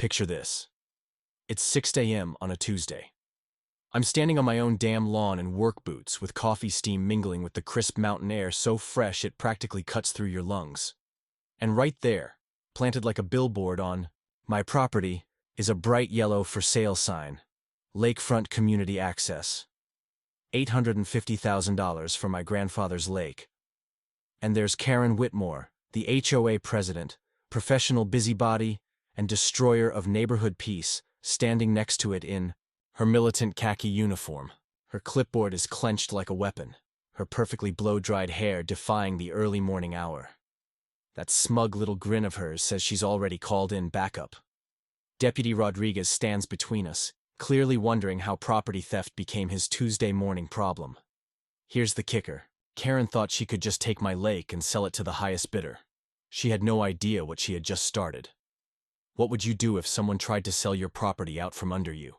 Picture this. It's 6 a.m. on a Tuesday. I'm standing on my own damn lawn in work boots with coffee steam mingling with the crisp mountain air so fresh it practically cuts through your lungs. And right there, planted like a billboard on my property, is a bright yellow for sale sign. Lakefront community access. $850,000 for my grandfather's lake. And there's Karen Whitmore, the HOA president, professional busybody, and destroyer of neighborhood peace, standing next to it in her militant khaki uniform. Her clipboard is clenched like a weapon, her perfectly blow-dried hair defying the early morning hour. That smug little grin of hers says she's already called in backup. Deputy Rodriguez stands between us, clearly wondering how property theft became his Tuesday morning problem. Here's the kicker. Karen thought she could just take my lake and sell it to the highest bidder. She had no idea what she had just started. What would you do if someone tried to sell your property out from under you?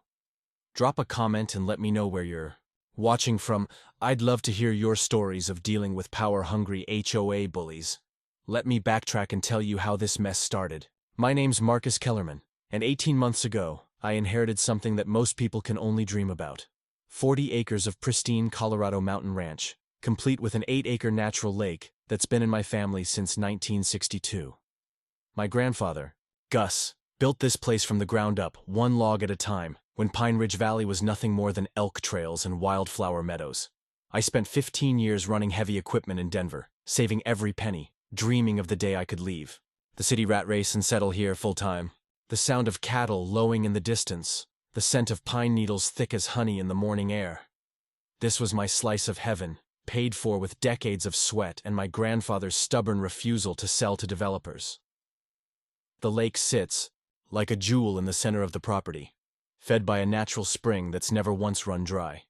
Drop a comment and let me know where you're watching from. I'd love to hear your stories of dealing with power-hungry HOA bullies. Let me backtrack and tell you how this mess started. My name's Marcus Kellerman, and 18 months ago, I inherited something that most people can only dream about. 40 acres of pristine Colorado mountain ranch, complete with an 8-acre natural lake that's been in my family since 1962. My grandfather, Gus, built this place from the ground up, one log at a time, when Pine Ridge Valley was nothing more than elk trails and wildflower meadows. I spent 15 years running heavy equipment in Denver, saving every penny, dreaming of the day I could leave the city rat race and settle here full-time. The sound of cattle lowing in the distance, the scent of pine needles thick as honey in the morning air. This was my slice of heaven, paid for with decades of sweat and my grandfather's stubborn refusal to sell to developers. The lake sits, like a jewel in the center of the property, fed by a natural spring that's never once run dry,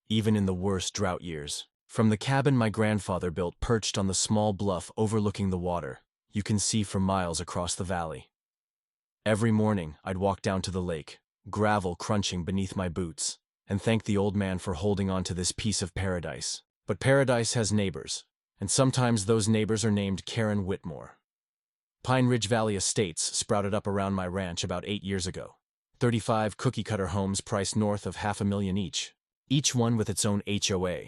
even in the worst drought years. From the cabin my grandfather built perched on the small bluff overlooking the water, you can see for miles across the valley. Every morning, I'd walk down to the lake, gravel crunching beneath my boots, and thank the old man for holding on to this piece of paradise. But paradise has neighbors, and sometimes those neighbors are named Karen Whitmore. Pine Ridge Valley Estates sprouted up around my ranch about 8 years ago. 35 cookie-cutter homes priced north of $500,000 each one with its own HOA.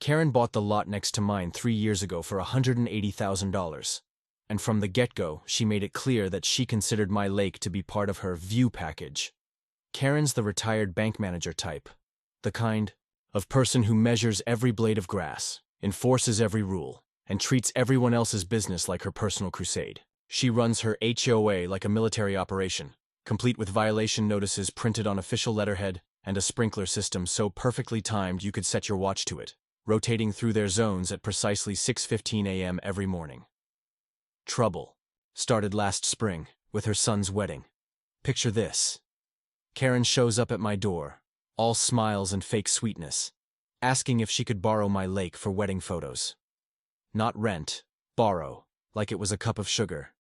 Karen bought the lot next to mine 3 years ago for $180,000. And from the get-go, she made it clear that she considered my lake to be part of her view package. Karen's the retired bank manager type, the kind of person who measures every blade of grass, enforces every rule, and treats everyone else's business like her personal crusade. She runs her HOA like a military operation, complete with violation notices printed on official letterhead and a sprinkler system so perfectly timed you could set your watch to it, rotating through their zones at precisely 6:15 a.m. every morning. Trouble started last spring with her son's wedding. Picture this. Karen shows up at my door, all smiles and fake sweetness, asking if she could borrow my lake for wedding photos. Not rent, borrow, like it was a cup of sugar.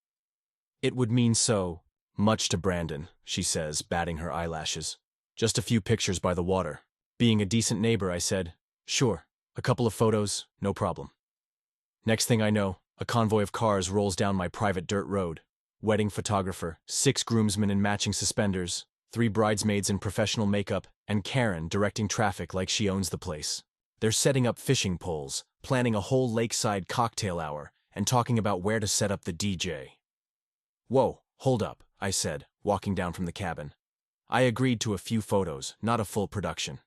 It would mean so much to Brandon, she says, batting her eyelashes. Just a few pictures by the water. Being a decent neighbor, I said, sure, a couple of photos, no problem. Next thing I know, a convoy of cars rolls down my private dirt road. Wedding photographer, 6 groomsmen in matching suspenders, 3 bridesmaids in professional makeup, and Karen directing traffic like she owns the place. They're setting up fishing poles, planning a whole lakeside cocktail hour, and talking about where to set up the DJ. Whoa, hold up, I said, walking down from the cabin. I agreed to a few photos, not a full production.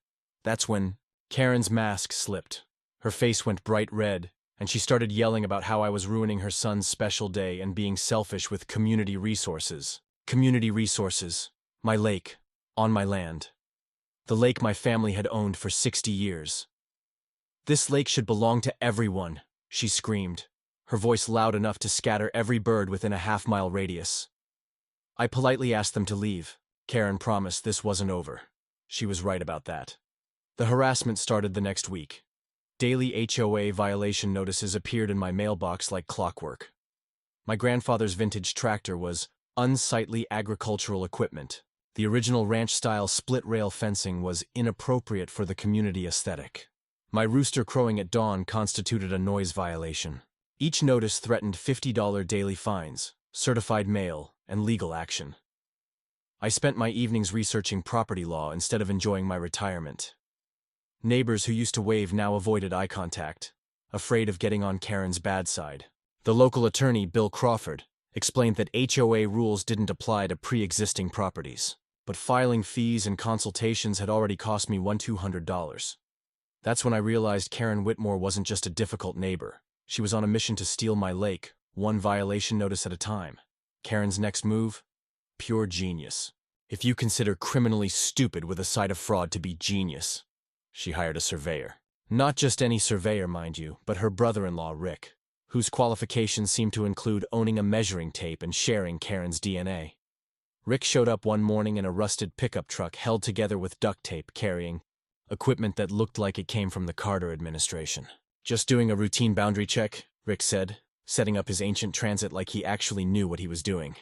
That's when Karen's mask slipped. Her face went bright red, and she started yelling about how I was ruining her son's special day and being selfish with community resources. Community resources. My lake. On my land. The lake my family had owned for 60 years. This lake should belong to everyone, she screamed, her voice loud enough to scatter every bird within a half-mile radius. I politely asked them to leave. Karen promised this wasn't over. She was right about that. The harassment started the next week. Daily HOA violation notices appeared in my mailbox like clockwork. My grandfather's vintage tractor was unsightly agricultural equipment. The original ranch-style split-rail fencing was inappropriate for the community aesthetic. My rooster crowing at dawn constituted a noise violation. Each notice threatened $50 daily fines, certified mail, and legal action. I spent my evenings researching property law instead of enjoying my retirement. Neighbors who used to wave now avoided eye contact, afraid of getting on Karen's bad side. The local attorney, Bill Crawford, explained that HOA rules didn't apply to pre-existing properties, but filing fees and consultations had already cost me $200. That's when I realized Karen Whitmore wasn't just a difficult neighbor. She was on a mission to steal my lake, one violation notice at a time. Karen's next move? Pure genius. If you consider criminally stupid with a side of fraud to be genius. She hired a surveyor. Not just any surveyor, mind you, but her brother-in-law, Rick, whose qualifications seemed to include owning a measuring tape and sharing Karen's DNA. Rick showed up one morning in a rusted pickup truck held together with duct tape, carrying equipment that looked like it came from the Carter administration. "Just doing a routine boundary check," Rick said, setting up his ancient transit like he actually knew what he was doing.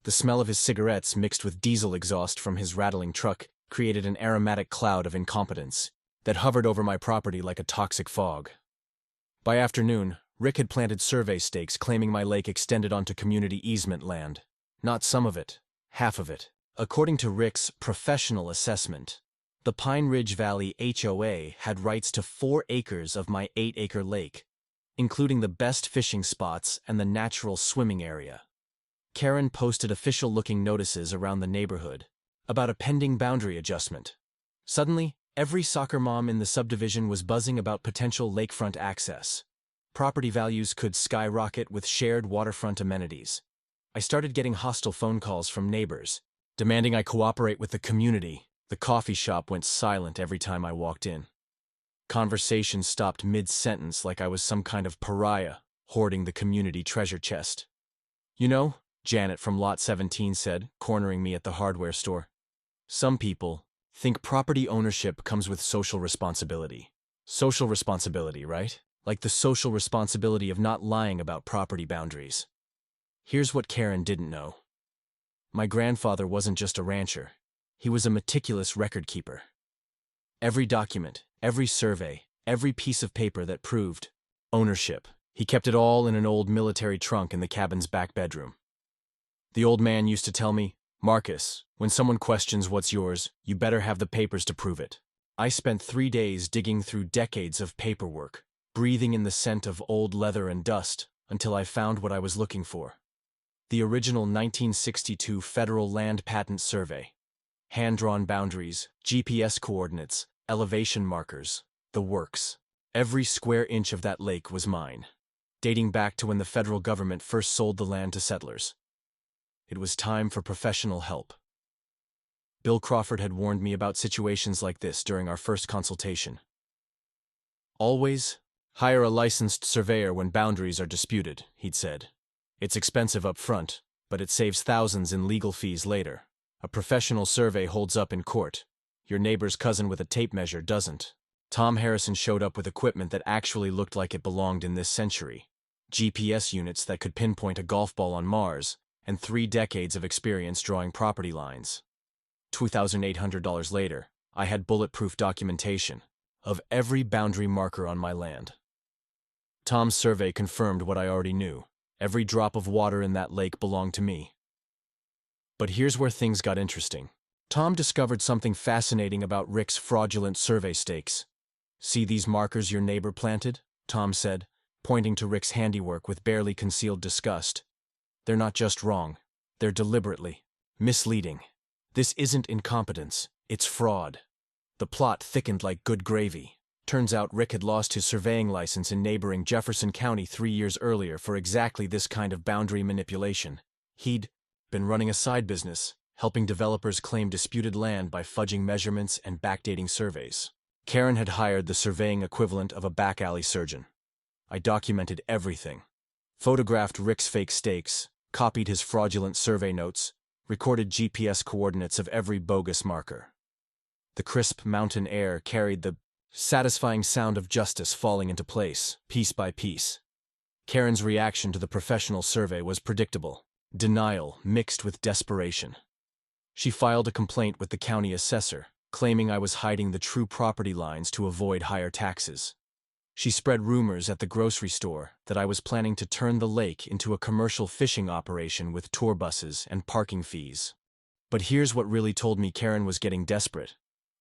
The smell of his cigarettes mixed with diesel exhaust from his rattling truck created an aromatic cloud of incompetence that hovered over my property like a toxic fog. By afternoon, Rick had planted survey stakes claiming my lake extended onto community easement land. Not some of it, half of it. According to Rick's professional assessment, the Pine Ridge Valley HOA had rights to 4 acres of my 8-acre lake, including the best fishing spots and the natural swimming area. Karen posted official-looking notices around the neighborhood about a pending boundary adjustment. Suddenly, every soccer mom in the subdivision was buzzing about potential lakefront access. Property values could skyrocket with shared waterfront amenities. I started getting hostile phone calls from neighbors, demanding I cooperate with the community. The coffee shop went silent every time I walked in. Conversation stopped mid-sentence like I was some kind of pariah hoarding the community treasure chest. "You know," Janet from Lot 17 said, cornering me at the hardware store, "some people think property ownership comes with social responsibility." Social responsibility, right? Like the social responsibility of not lying about property boundaries. Here's what Karen didn't know. My grandfather wasn't just a rancher. He was a meticulous record keeper. Every document, every survey, every piece of paper that proved ownership, he kept it all in an old military trunk in the cabin's back bedroom. The old man used to tell me, "Marcus, when someone questions what's yours, you better have the papers to prove it." I spent 3 days digging through decades of paperwork, breathing in the scent of old leather and dust, until I found what I was looking for. The original 1962 Federal Land Patent Survey. Hand-drawn boundaries, GPS coordinates, elevation markers, the works. Every square inch of that lake was mine, dating back to when the federal government first sold the land to settlers. It was time for professional help. Bill Crawford had warned me about situations like this during our first consultation. "Always hire a licensed surveyor when boundaries are disputed," he'd said. "It's expensive up front, but it saves thousands in legal fees later. A professional survey holds up in court. Your neighbor's cousin with a tape measure doesn't." Tom Harrison showed up with equipment that actually looked like it belonged in this century. GPS units that could pinpoint a golf ball on Mars, and 3 decades of experience drawing property lines. $2,800 later, I had bulletproof documentation of every boundary marker on my land. Tom's survey confirmed what I already knew. Every drop of water in that lake belonged to me. But here's where things got interesting. Tom discovered something fascinating about Rick's fraudulent survey stakes. "See these markers your neighbor planted?" Tom said, pointing to Rick's handiwork with barely concealed disgust. "They're not just wrong. They're deliberately misleading. This isn't incompetence, it's fraud." The plot thickened like good gravy. Turns out Rick had lost his surveying license in neighboring Jefferson County 3 years earlier for exactly this kind of boundary manipulation. He'd been running a side business, helping developers claim disputed land by fudging measurements and backdating surveys. Karen had hired the surveying equivalent of a back alley surgeon. I documented everything. Photographed Rick's fake stakes, copied his fraudulent survey notes, recorded GPS coordinates of every bogus marker. The crisp mountain air carried the satisfying sound of justice falling into place, piece by piece. Karen's reaction to the professional survey was predictable. Denial mixed with desperation. She filed a complaint with the county assessor, claiming I was hiding the true property lines to avoid higher taxes. She spread rumors at the grocery store that I was planning to turn the lake into a commercial fishing operation with tour buses and parking fees. But here's what really told me Karen was getting desperate.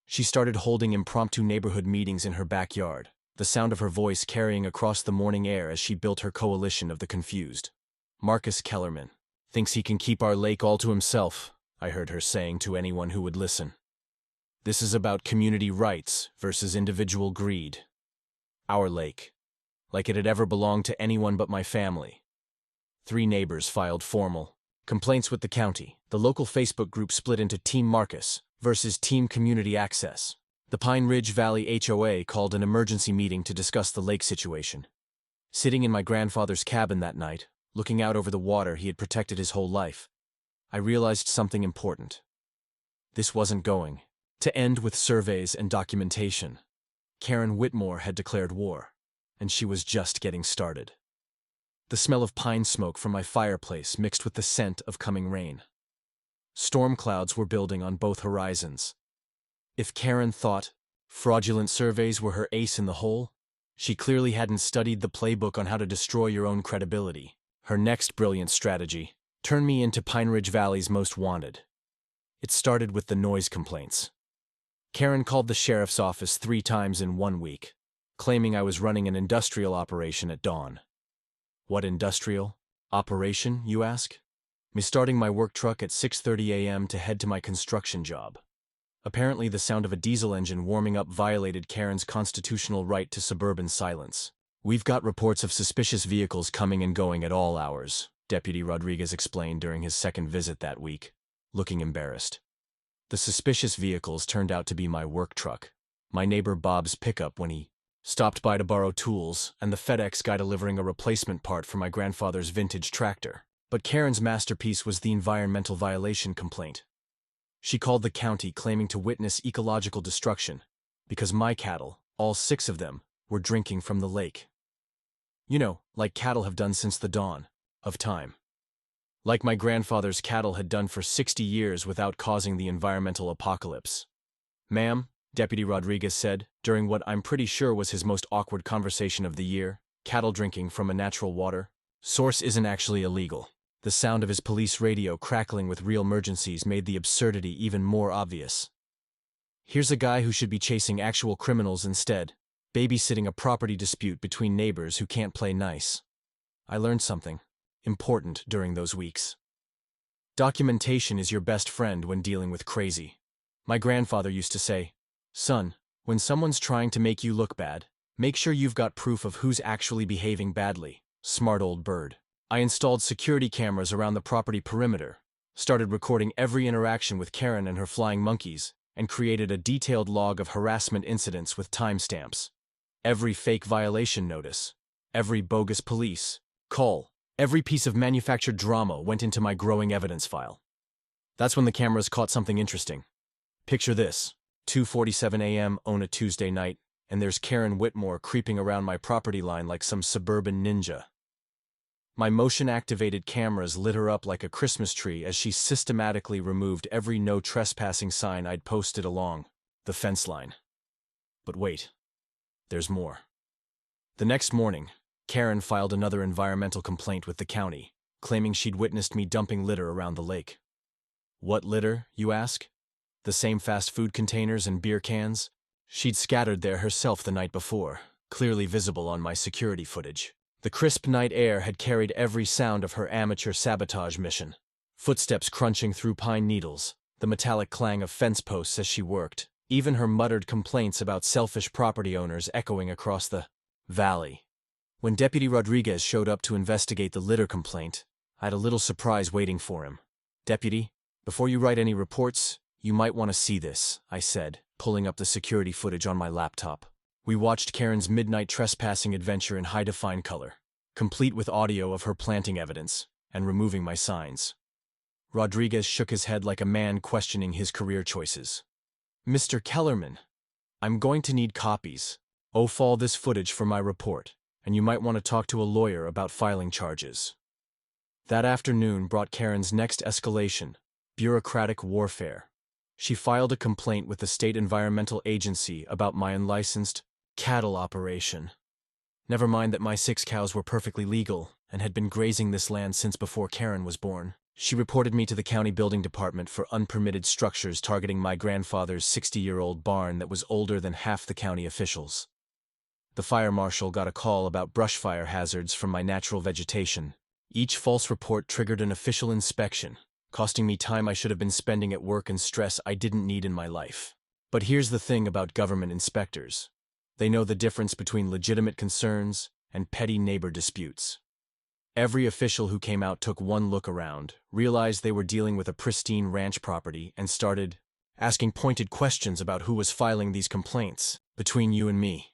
She started holding impromptu neighborhood meetings in her backyard, the sound of her voice carrying across the morning air as she built her coalition of the confused. Marcus Kellerman thinks he can keep our lake all to himself, I heard her saying to anyone who would listen. This is about community rights versus individual greed. Our lake, like it had ever belonged to anyone but my family. 3 neighbors filed formal complaints with the county. The local Facebook group split into Team Marcus versus Team Community Access. The Pine Ridge Valley HOA called an emergency meeting to discuss the lake situation. Sitting in my grandfather's cabin that night, looking out over the water he had protected his whole life, I realized something important. This wasn't going to end with surveys and documentation. Karen Whitmore had declared war, and she was just getting started. The smell of pine smoke from my fireplace mixed with the scent of coming rain. Storm clouds were building on both horizons. If Karen thought fraudulent surveys were her ace in the hole, she clearly hadn't studied the playbook on how to destroy your own credibility. Her next brilliant strategy: turn me into Pine Ridge Valley's most wanted. It started with the noise complaints. Karen called the sheriff's office 3 times in 1 week, claiming I was running an industrial operation at dawn. What industrial operation, you ask? Me starting my work truck at 6:30 a.m. to head to my construction job. Apparently the sound of a diesel engine warming up violated Karen's constitutional right to suburban silence. We've got reports of suspicious vehicles coming and going at all hours, Deputy Rodriguez explained during his second visit that week, looking embarrassed. The suspicious vehicles turned out to be my work truck, my neighbor Bob's pickup when he stopped by to borrow tools, and the FedEx guy delivering a replacement part for my grandfather's vintage tractor. But Karen's masterpiece was the environmental violation complaint. She called the county claiming to witness ecological destruction because my cattle, all 6 of them, were drinking from the lake. You know, like cattle have done since the dawn of time. Like my grandfather's cattle had done for 60 years without causing the environmental apocalypse. Ma'am, Deputy Rodriguez said, during what I'm pretty sure was his most awkward conversation of the year, cattle drinking from a natural water source isn't actually illegal. The sound of his police radio crackling with real emergencies made the absurdity even more obvious. Here's a guy who should be chasing actual criminals instead, babysitting a property dispute between neighbors who can't play nice. I learned something important during those weeks. Documentation is your best friend when dealing with crazy. My grandfather used to say, "Son, when someone's trying to make you look bad, make sure you've got proof of who's actually behaving badly." Smart old bird. I installed security cameras around the property perimeter, started recording every interaction with Karen and her flying monkeys, and created a detailed log of harassment incidents with timestamps. Every fake violation notice, every bogus police call, every piece of manufactured drama went into my growing evidence file. That's when the cameras caught something interesting. Picture this: 2:47 a.m. on a Tuesday night, and there's Karen Whitmore creeping around my property line like some suburban ninja. My motion-activated cameras lit her up like a Christmas tree as she systematically removed every no trespassing sign I'd posted along the fence line. But wait, there's more. The next morning, Karen filed another environmental complaint with the county, claiming she'd witnessed me dumping litter around the lake. What litter, you ask? The same fast food containers and beer cans she'd scattered there herself the night before, clearly visible on my security footage. The crisp night air had carried every sound of her amateur sabotage mission. Footsteps crunching through pine needles, the metallic clang of fence posts as she worked, even her muttered complaints about selfish property owners echoing across the valley. When Deputy Rodriguez showed up to investigate the litter complaint, I had a little surprise waiting for him. "Deputy, before you write any reports, you might want to see this," I said, pulling up the security footage on my laptop. We watched Karen's midnight trespassing adventure in high-define color, complete with audio of her planting evidence and removing my signs. Rodriguez shook his head like a man questioning his career choices. "Mr. Kellerman, I'm going to need copies. File this footage for my report, and you might want to talk to a lawyer about filing charges." That afternoon brought Karen's next escalation: bureaucratic warfare. She filed a complaint with the state environmental agency about my unlicensed cattle operation. Never mind that my 6 cows were perfectly legal and had been grazing this land since before Karen was born. She reported me to the county building department for unpermitted structures targeting my grandfather's 60-year-old barn that was older than half the county officials. The fire marshal got a call about brush fire hazards from my natural vegetation. Each false report triggered an official inspection, costing me time I should have been spending at work and stress I didn't need in my life. But here's the thing about government inspectors. They know the difference between legitimate concerns and petty neighbor disputes. Every official who came out took one look around, realized they were dealing with a pristine ranch property, and started asking pointed questions about who was filing these complaints. "Between you and me,"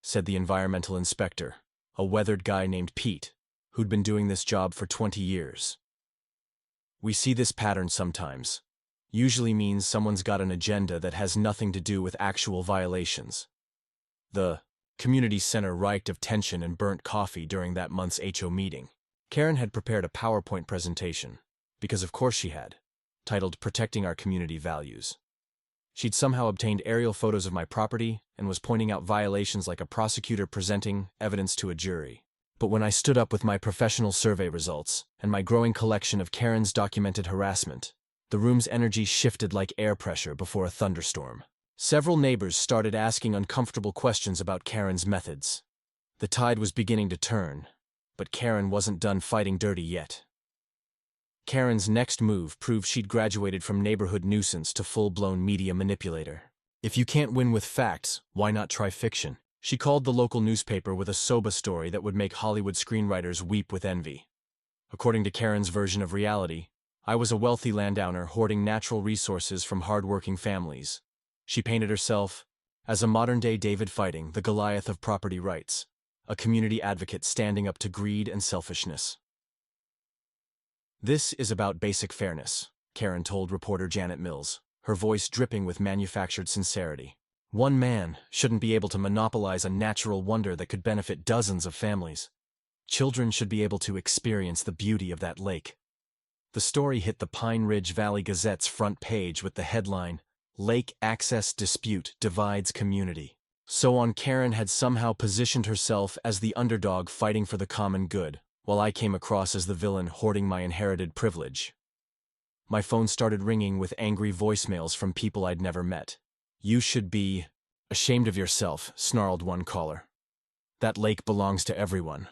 said the environmental inspector, a weathered guy named Pete, who'd been doing this job for 20 years. "We see this pattern sometimes. Usually means someone's got an agenda that has nothing to do with actual violations." The community center reeked of tension and burnt coffee during that month's HO meeting. Karen had prepared a PowerPoint presentation, because of course she had, titled "Protecting Our Community Values." She'd somehow obtained aerial photos of my property and was pointing out violations like a prosecutor presenting evidence to a jury. But when I stood up with my professional survey results and my growing collection of Karen's documented harassment, the room's energy shifted like air pressure before a thunderstorm. Several neighbors started asking uncomfortable questions about Karen's methods. The tide was beginning to turn, but Karen wasn't done fighting dirty yet. Karen's next move proved she'd graduated from neighborhood nuisance to full-blown media manipulator. If you can't win with facts, why not try fiction? She called the local newspaper with a soba story that would make Hollywood screenwriters weep with envy. According to Karen's version of reality, I was a wealthy landowner hoarding natural resources from hard-working families. She painted herself as a modern-day David fighting the Goliath of property rights, a community advocate standing up to greed and selfishness. "This is about basic fairness," Karen told reporter Janet Mills, her voice dripping with manufactured sincerity. "One man shouldn't be able to monopolize a natural wonder that could benefit dozens of families. Children should be able to experience the beauty of that lake." The story hit the Pine Ridge Valley Gazette's front page with the headline, "Lake Access Dispute Divides Community." So on, Karen had somehow positioned herself as the underdog fighting for the common good, while I came across as the villain hoarding my inherited privilege. My phone started ringing with angry voicemails from people I'd never met. "You should be ashamed of yourself," snarled one caller. "That lake belongs to everyone."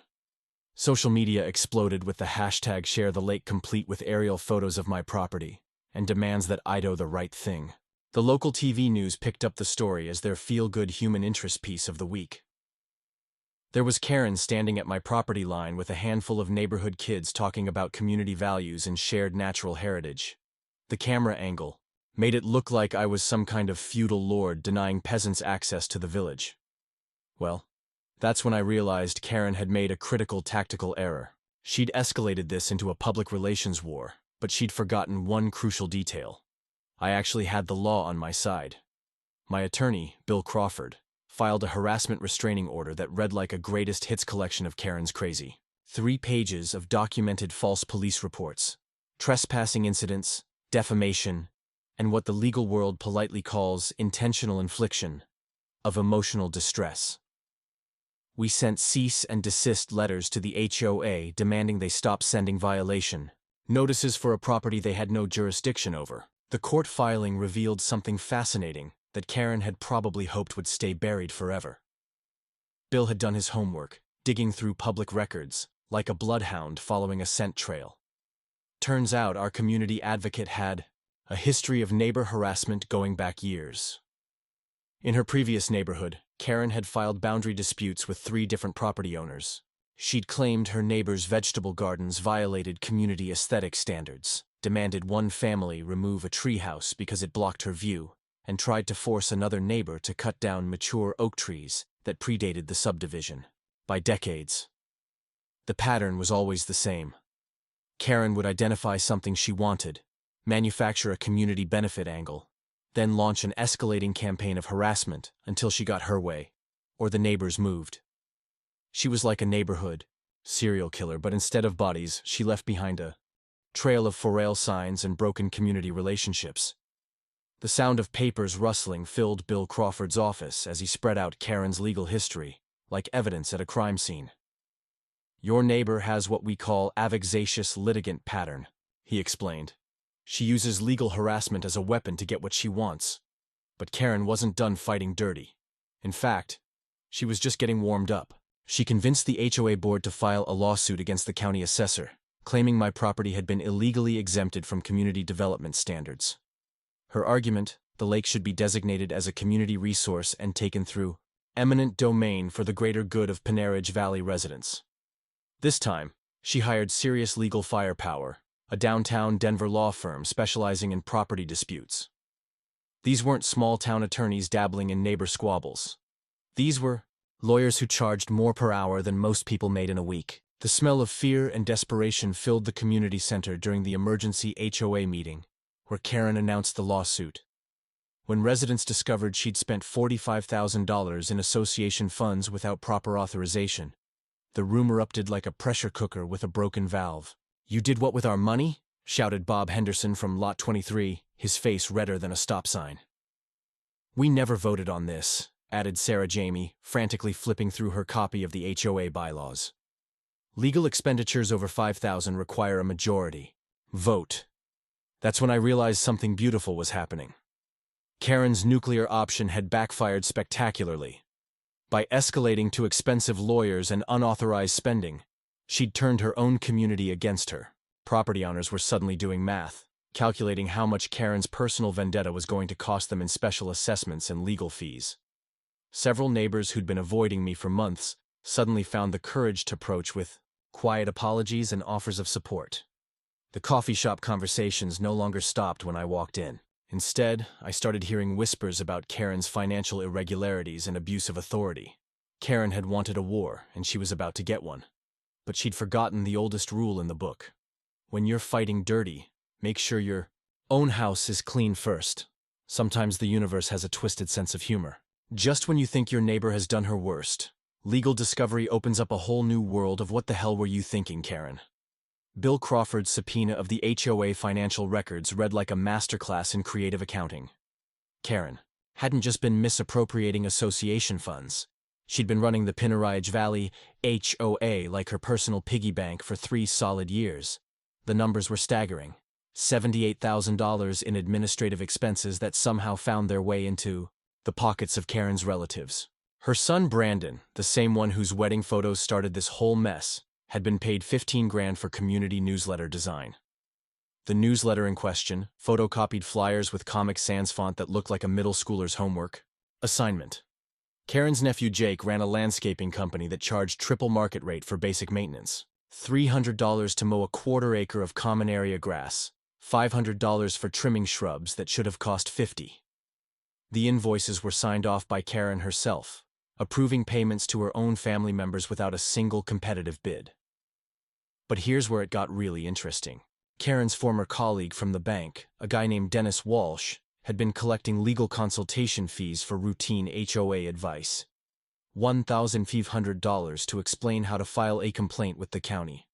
Social media exploded with the hashtag #ShareTheLake complete with aerial photos of my property, and demands that I do the right thing. The local TV news picked up the story as their feel-good human interest piece of the week. There was Karen standing at my property line with a handful of neighborhood kids talking about community values and shared natural heritage. The camera angle made it look like I was some kind of feudal lord denying peasants access to the village. Well, that's when I realized Karen had made a critical tactical error. She'd escalated this into a public relations war, but she'd forgotten one crucial detail. I actually had the law on my side. My attorney, Bill Crawford, filed a harassment restraining order that read like a greatest hits collection of Karen's crazy. 3 pages of documented false police reports, trespassing incidents, defamation, and what the legal world politely calls intentional infliction of emotional distress. We sent cease and desist letters to the HOA demanding they stop sending violation notices for a property they had no jurisdiction over. The court filing revealed something fascinating that Karen had probably hoped would stay buried forever. Bill had done his homework, digging through public records, like a bloodhound following a scent trail. Turns out our community advocate had a history of neighbor harassment going back years. In her previous neighborhood, Karen had filed boundary disputes with 3 different property owners. She'd claimed her neighbors' vegetable gardens violated community aesthetic standards, demanded one family remove a treehouse because it blocked her view, and tried to force another neighbor to cut down mature oak trees that predated the subdivision by decades. The pattern was always the same. Karen would identify something she wanted, manufacture a community benefit angle, then launch an escalating campaign of harassment until she got her way, or the neighbors moved. She was like a neighborhood serial killer, but instead of bodies, she left behind a trail of for sale signs and broken community relationships. The sound of papers rustling filled Bill Crawford's office as he spread out Karen's legal history, like evidence at a crime scene. "Your neighbor has what we call a vexatious litigant pattern," he explained. She uses legal harassment as a weapon to get what she wants. But Karen wasn't done fighting dirty. In fact, she was just getting warmed up. She convinced the HOA board to file a lawsuit against the county assessor, claiming my property had been illegally exempted from community development standards. Her argument, the lake should be designated as a community resource and taken through eminent domain for the greater good of Pinnerage Valley residents. This time, she hired serious legal firepower, a downtown Denver law firm specializing in property disputes. These weren't small-town attorneys dabbling in neighbor squabbles. These were lawyers who charged more per hour than most people made in a week. The smell of fear and desperation filled the community center during the emergency HOA meeting, where Karen announced the lawsuit. When residents discovered she'd spent $45,000 in association funds without proper authorization, the room erupted like a pressure cooker with a broken valve. "You did what with our money?" shouted Bob Henderson from Lot 23, his face redder than a stop sign. "We never voted on this," added Sarah Jamie, frantically flipping through her copy of the HOA bylaws. "Legal expenditures over $5,000 require a majority vote." That's when I realized something beautiful was happening. Karen's nuclear option had backfired spectacularly. By escalating to expensive lawyers and unauthorized spending, she'd turned her own community against her. Property owners were suddenly doing math, calculating how much Karen's personal vendetta was going to cost them in special assessments and legal fees. Several neighbors who'd been avoiding me for months suddenly found the courage to approach with quiet apologies and offers of support. The coffee shop conversations no longer stopped when I walked in. Instead, I started hearing whispers about Karen's financial irregularities and abuse of authority. Karen had wanted a war, and she was about to get one. But she'd forgotten the oldest rule in the book. When you're fighting dirty, make sure your own house is clean first. Sometimes the universe has a twisted sense of humor. Just when you think your neighbor has done her worst, legal discovery opens up a whole new world of "what the hell were you thinking, Karen?" Bill Crawford's subpoena of the HOA financial records read like a masterclass in creative accounting. Karen hadn't just been misappropriating association funds. She'd been running the Pinnerage Valley HOA like her personal piggy bank for 3 solid years. The numbers were staggering. $78,000 in administrative expenses that somehow found their way into the pockets of Karen's relatives. Her son Brandon, the same one whose wedding photos started this whole mess, had been paid $15,000 for community newsletter design. The newsletter in question photocopied flyers with Comic Sans font that looked like a middle schooler's homework assignment. Karen's nephew Jake ran a landscaping company that charged triple market rate for basic maintenance. $300 to mow a quarter-acre of common area grass, $500 for trimming shrubs that should have cost $50. The invoices were signed off by Karen herself, approving payments to her own family members without a single competitive bid. But here's where it got really interesting. Karen's former colleague from the bank, a guy named Dennis Walsh, had been collecting legal consultation fees for routine HOA advice. $1,500 to explain how to file a complaint with the county.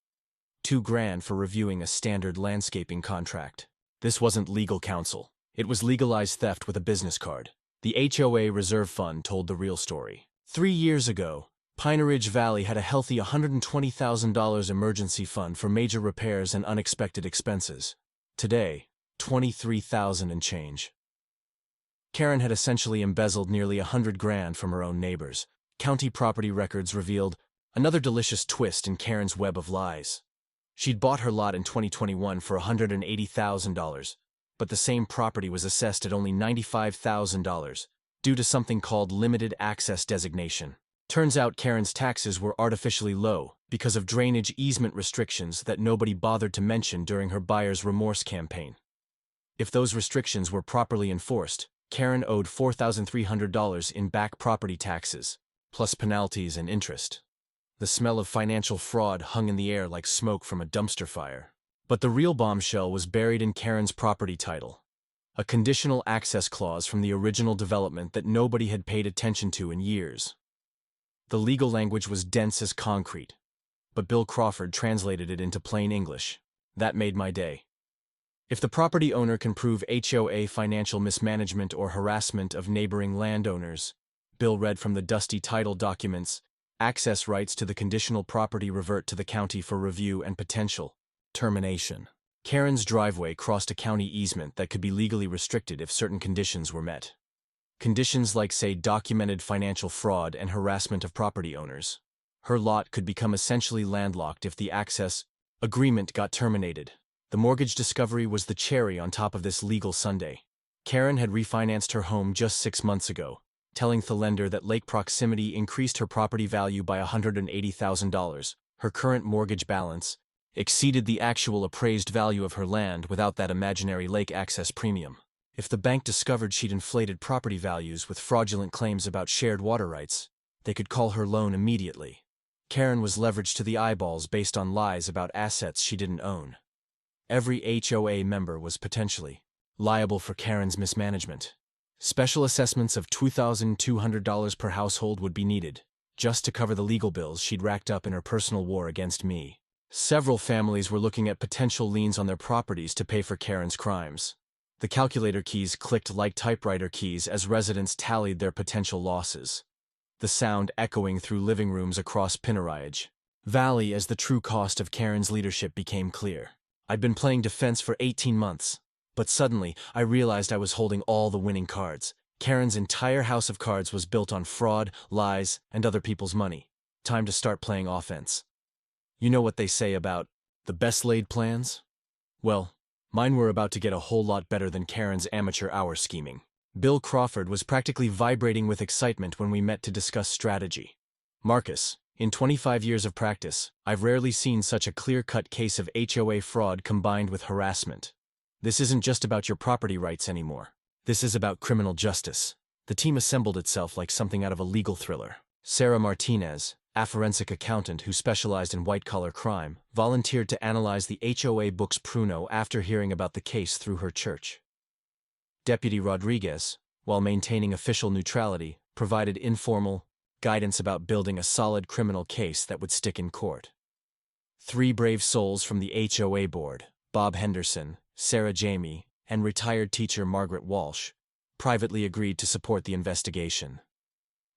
$2,000 for reviewing a standard landscaping contract. This wasn't legal counsel. It was legalized theft with a business card. The HOA Reserve Fund told the real story. 3 years ago, Pinnerage Valley had a healthy $120,000 emergency fund for major repairs and unexpected expenses. Today, $23,000 and change. Karen had essentially embezzled nearly $100,000 from her own neighbors. County property records revealed another delicious twist in Karen's web of lies. She'd bought her lot in 2021 for $180,000, but the same property was assessed at only $95,000 due to something called limited access designation. Turns out Karen's taxes were artificially low because of drainage easement restrictions that nobody bothered to mention during her buyer's remorse campaign. If those restrictions were properly enforced, Karen owed $4,300 in back property taxes, plus penalties and interest. The smell of financial fraud hung in the air like smoke from a dumpster fire. But the real bombshell was buried in Karen's property title, a conditional access clause from the original development that nobody had paid attention to in years. The legal language was dense as concrete, but Bill Crawford translated it into plain English. That made my day. If the property owner can prove HOA financial mismanagement or harassment of neighboring landowners, Bill read from the dusty title documents, access rights to the conditional property revert to the county for review and potential termination. Karen's driveway crossed a county easement that could be legally restricted if certain conditions were met. Conditions like, say, documented financial fraud and harassment of property owners. Her lot could become essentially landlocked if the access agreement got terminated. The mortgage discovery was the cherry on top of this legal sundae. Karen had refinanced her home just 6 months ago, telling the lender that lake proximity increased her property value by $180,000. Her current mortgage balance exceeded the actual appraised value of her land without that imaginary lake access premium. If the bank discovered she'd inflated property values with fraudulent claims about shared water rights, they could call her loan immediately. Karen was leveraged to the eyeballs based on lies about assets she didn't own. Every HOA member was potentially liable for Karen's mismanagement. Special assessments of $2,200 per household would be needed, just to cover the legal bills she'd racked up in her personal war against me. Several families were looking at potential liens on their properties to pay for Karen's crimes. The calculator keys clicked like typewriter keys as residents tallied their potential losses, the sound echoing through living rooms across Pinneridge Valley as the true cost of Karen's leadership became clear. I'd been playing defense for 18 months, but suddenly I realized I was holding all the winning cards. Karen's entire house of cards was built on fraud, lies, and other people's money. Time to start playing offense. You know what they say about the best laid plans? Well, mine were about to get a whole lot better than Karen's amateur hour scheming. Bill Crawford was practically vibrating with excitement when we met to discuss strategy. Marcus, in 25 years of practice, I've rarely seen such a clear-cut case of HOA fraud combined with harassment. This isn't just about your property rights anymore. This is about criminal justice. The team assembled itself like something out of a legal thriller. Sarah Martinez, a forensic accountant who specialized in white-collar crime, volunteered to analyze the HOA books Pruno after hearing about the case through her church. Deputy Rodriguez, while maintaining official neutrality, provided informal guidance about building a solid criminal case that would stick in court. 3 brave souls from the HOA board, Bob Henderson, Sarah Jamie, and retired teacher Margaret Walsh, privately agreed to support the investigation.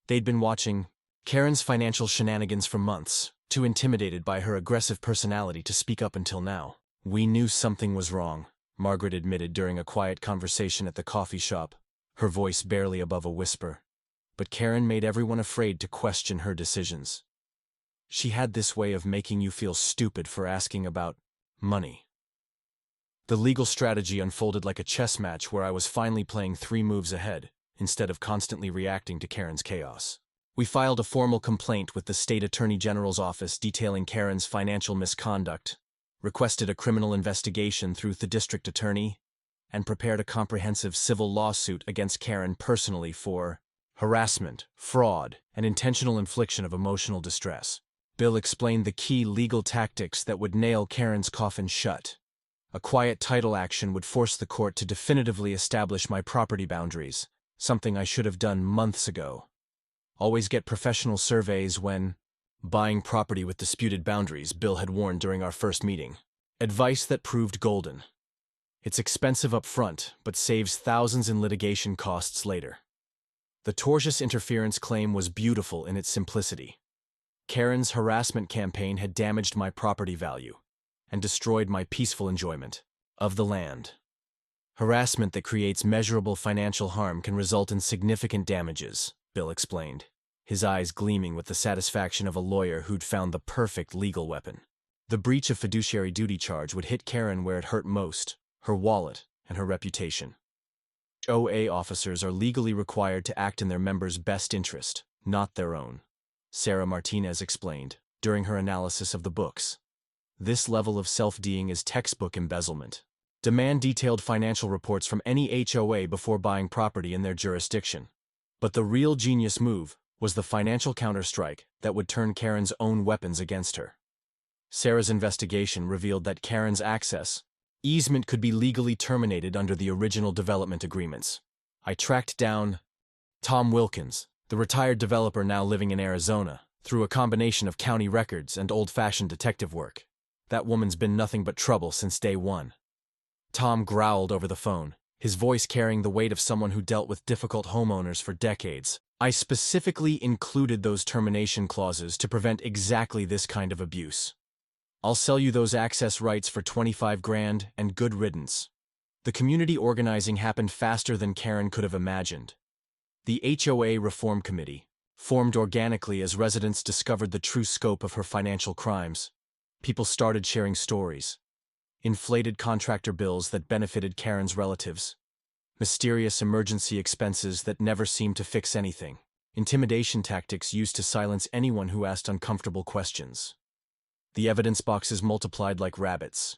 They'd been watching Karen's financial shenanigans for months, too intimidated by her aggressive personality to speak up until now. We knew something was wrong, Margaret admitted during a quiet conversation at the coffee shop, her voice barely above a whisper. But Karen made everyone afraid to question her decisions. She had this way of making you feel stupid for asking about money. The legal strategy unfolded like a chess match where I was finally playing 3 moves ahead, instead of constantly reacting to Karen's chaos. We filed a formal complaint with the State Attorney General's office detailing Karen's financial misconduct, requested a criminal investigation through the district attorney, and prepared a comprehensive civil lawsuit against Karen personally for harassment, fraud, and intentional infliction of emotional distress. Bill explained the key legal tactics that would nail Karen's coffin shut. A quiet title action would force the court to definitively establish my property boundaries, something I should have done months ago. Always get professional surveys when buying property with disputed boundaries, Bill had warned during our first meeting. Advice that proved golden. It's expensive up front, but saves thousands in litigation costs later. The tortious interference claim was beautiful in its simplicity. Karen's harassment campaign had damaged my property value and destroyed my peaceful enjoyment of the land. Harassment that creates measurable financial harm can result in significant damages, Bill explained, his eyes gleaming with the satisfaction of a lawyer who'd found the perfect legal weapon. The breach of fiduciary duty charge would hit Karen where it hurt most, her wallet and her reputation. HOA officers are legally required to act in their members' best interest, not their own, Sarah Martinez explained during her analysis of the books. This level of self-dealing is textbook embezzlement. Demand detailed financial reports from any HOA before buying property in their jurisdiction. But the real genius move was the financial counterstrike that would turn Karen's own weapons against her. Sarah's investigation revealed that Karen's access easement could be legally terminated under the original development agreements. I tracked down Tom Wilkins, the retired developer now living in Arizona, through a combination of county records and old-fashioned detective work. That woman's been nothing but trouble since day one. Tom growled over the phone, his voice carrying the weight of someone who dealt with difficult homeowners for decades. I specifically included those termination clauses to prevent exactly this kind of abuse. I'll sell you those access rights for 25 grand and good riddance. The community organizing happened faster than Karen could have imagined. The HOA Reform Committee formed organically as residents discovered the true scope of her financial crimes. People started sharing stories. Inflated contractor bills that benefited Karen's relatives. Mysterious emergency expenses that never seemed to fix anything. Intimidation tactics used to silence anyone who asked uncomfortable questions. The evidence boxes multiplied like rabbits.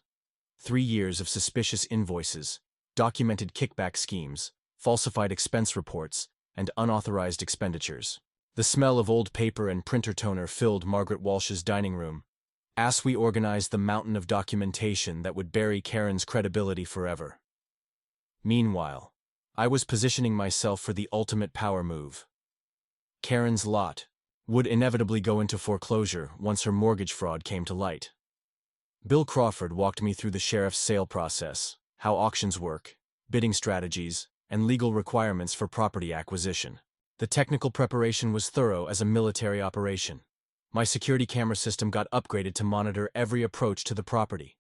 3 years of suspicious invoices, documented kickback schemes, falsified expense reports, and unauthorized expenditures. The smell of old paper and printer toner filled Margaret Walsh's dining room, as we organized the mountain of documentation that would bury Karen's credibility forever. Meanwhile, I was positioning myself for the ultimate power move. Karen's lot would inevitably go into foreclosure once her mortgage fraud came to light. Bill Crawford walked me through the sheriff's sale process, how auctions work, bidding strategies, and legal requirements for property acquisition. The technical preparation was thorough as a military operation. My security camera system got upgraded to monitor every approach to the property.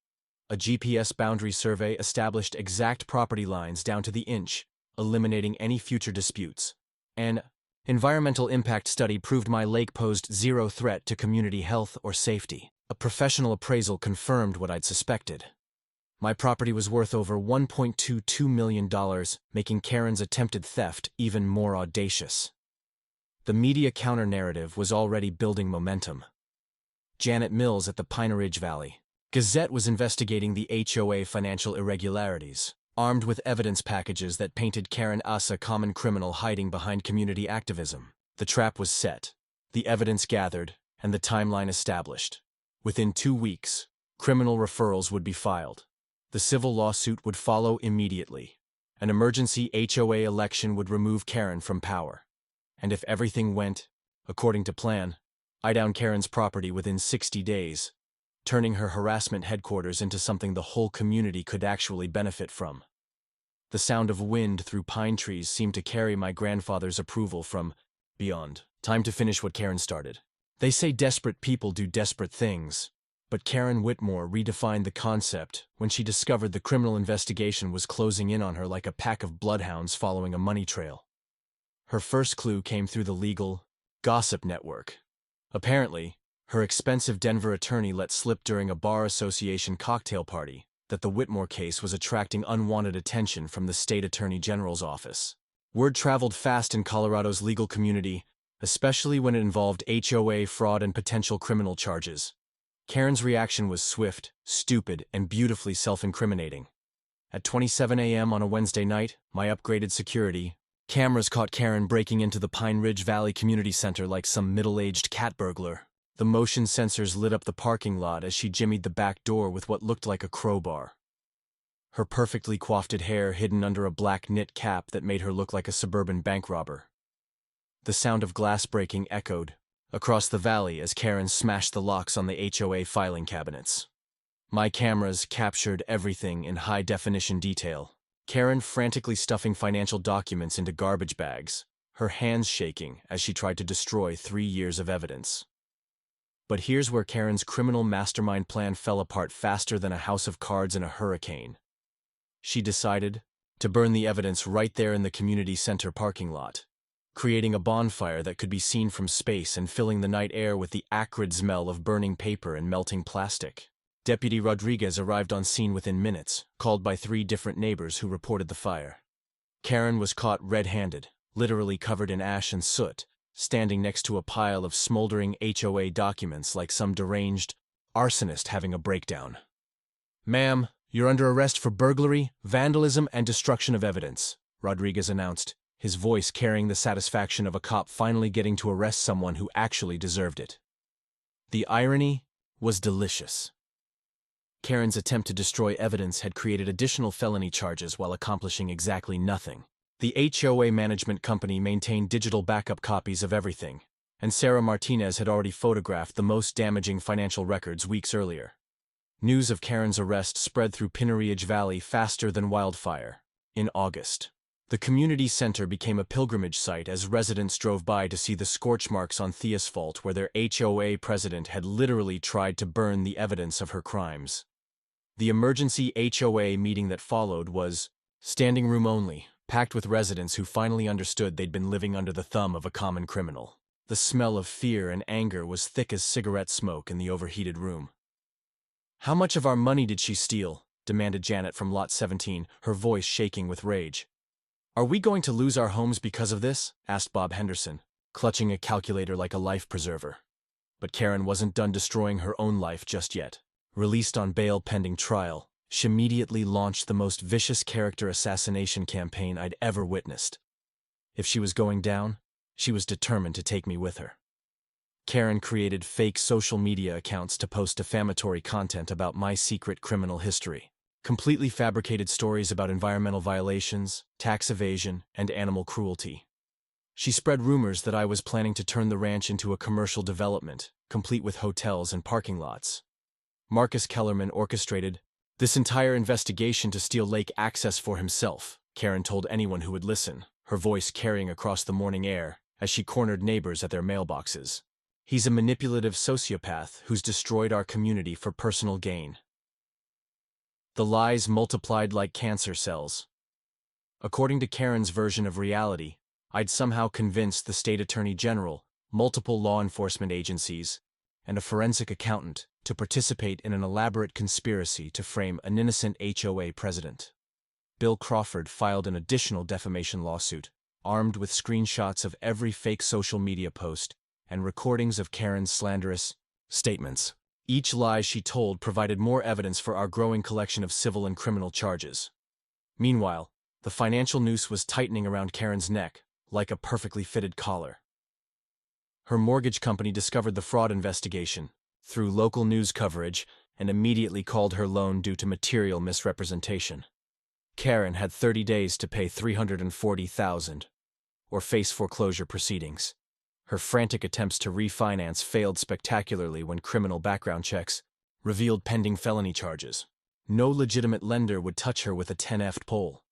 A GPS boundary survey established exact property lines down to the inch, eliminating any future disputes. An environmental impact study proved my lake posed zero threat to community health or safety. A professional appraisal confirmed what I'd suspected. My property was worth over $1.22 million, making Karen's attempted theft even more audacious. The media counter-narrative was already building momentum. Janet Mills at the Pine Ridge Valley Gazette was investigating the HOA financial irregularities, armed with evidence packages that painted Karen as a common criminal hiding behind community activism. The trap was set, the evidence gathered, and the timeline established. Within 2 weeks, criminal referrals would be filed. The civil lawsuit would follow immediately. An emergency HOA election would remove Karen from power. And if everything went according to plan, I'd own Karen's property within 60 days, turning her harassment headquarters into something the whole community could actually benefit from. The sound of wind through pine trees seemed to carry my grandfather's approval from beyond. Time to finish what Karen started. They say desperate people do desperate things, but Karen Whitmore redefined the concept when she discovered the criminal investigation was closing in on her like a pack of bloodhounds following a money trail. Her first clue came through the legal gossip network. Apparently, her expensive Denver attorney let slip during a bar association cocktail party that the Whitmore case was attracting unwanted attention from the state attorney general's office. Word traveled fast in Colorado's legal community, especially when it involved HOA fraud and potential criminal charges. Karen's reaction was swift, stupid, and beautifully self-incriminating. At 27 a.m. on a Wednesday night, my upgraded security cameras caught Karen breaking into the Pine Ridge Valley Community Center like some middle-aged cat burglar. The motion sensors lit up the parking lot as she jimmied the back door with what looked like a crowbar. Her perfectly coiffed hair hidden under a black knit cap that made her look like a suburban bank robber. The sound of glass breaking echoed across the valley as Karen smashed the locks on the HOA filing cabinets. My cameras captured everything in high-definition detail. Karen frantically stuffing financial documents into garbage bags, her hands shaking as she tried to destroy 3 years of evidence. But here's where Karen's criminal mastermind plan fell apart faster than a house of cards in a hurricane. She decided to burn the evidence right there in the community center parking lot, creating a bonfire that could be seen from space and filling the night air with the acrid smell of burning paper and melting plastic. Deputy Rodriguez arrived on scene within minutes, called by 3 different neighbors who reported the fire. Karen was caught red-handed, literally covered in ash and soot, standing next to a pile of smoldering HOA documents like some deranged arsonist having a breakdown. "Ma'am, you're under arrest for burglary, vandalism, and destruction of evidence," Rodriguez announced, his voice carrying the satisfaction of a cop finally getting to arrest someone who actually deserved it. The irony was delicious. Karen's attempt to destroy evidence had created additional felony charges while accomplishing exactly nothing. The HOA management company maintained digital backup copies of everything, and Sarah Martinez had already photographed the most damaging financial records weeks earlier. News of Karen's arrest spread through Pine Ridge Valley faster than wildfire. In August, The community center became a pilgrimage site as residents drove by to see the scorch marks on Thea's fault where their HOA president had literally tried to burn the evidence of her crimes. The emergency HOA meeting that followed was standing room only, packed with residents who finally understood they'd been living under the thumb of a common criminal. The smell of fear and anger was thick as cigarette smoke in the overheated room. "How much of our money did she steal?" demanded Janet from Lot 17, her voice shaking with rage. "Are we going to lose our homes because of this?" asked Bob Henderson, clutching a calculator like a life preserver. But Karen wasn't done destroying her own life just yet. Released on bail pending trial, she immediately launched the most vicious character assassination campaign I'd ever witnessed. If she was going down, she was determined to take me with her. Karen created fake social media accounts to post defamatory content about my secret criminal history. Completely fabricated stories about environmental violations, tax evasion, and animal cruelty. She spread rumors that I was planning to turn the ranch into a commercial development, complete with hotels and parking lots. Marcus Kellerman orchestrated this entire investigation to steal lake access for himself, Karen told anyone who would listen, her voice carrying across the morning air as she cornered neighbors at their mailboxes. "He's a manipulative sociopath who's destroyed our community for personal gain." The lies multiplied like cancer cells. According to Karen's version of reality, I'd somehow convinced the state attorney general, multiple law enforcement agencies, and a forensic accountant to participate in an elaborate conspiracy to frame an innocent HOA president. Bill Crawford filed an additional defamation lawsuit, armed with screenshots of every fake social media post and recordings of Karen's slanderous statements. Each lie she told provided more evidence for our growing collection of civil and criminal charges. Meanwhile, the financial noose was tightening around Karen's neck, like a perfectly fitted collar. Her mortgage company discovered the fraud investigation through local news coverage and immediately called her loan due to material misrepresentation. Karen had 30 days to pay $340,000 or face foreclosure proceedings. Her frantic attempts to refinance failed spectacularly when criminal background checks revealed pending felony charges. No legitimate lender would touch her with a 10F poll.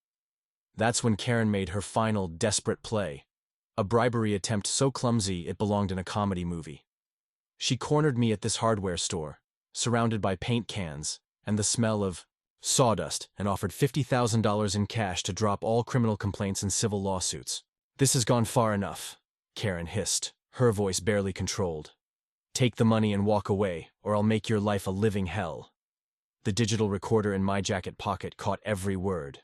That's when Karen made her final desperate play, a bribery attempt so clumsy it belonged in a comedy movie. She cornered me at this hardware store, surrounded by paint cans and the smell of sawdust, and offered $50,000 in cash to drop all criminal complaints and civil lawsuits. "This has gone far enough," Karen hissed, her voice barely controlled. "Take the money and walk away, or I'll make your life a living hell." The digital recorder in my jacket pocket caught every word.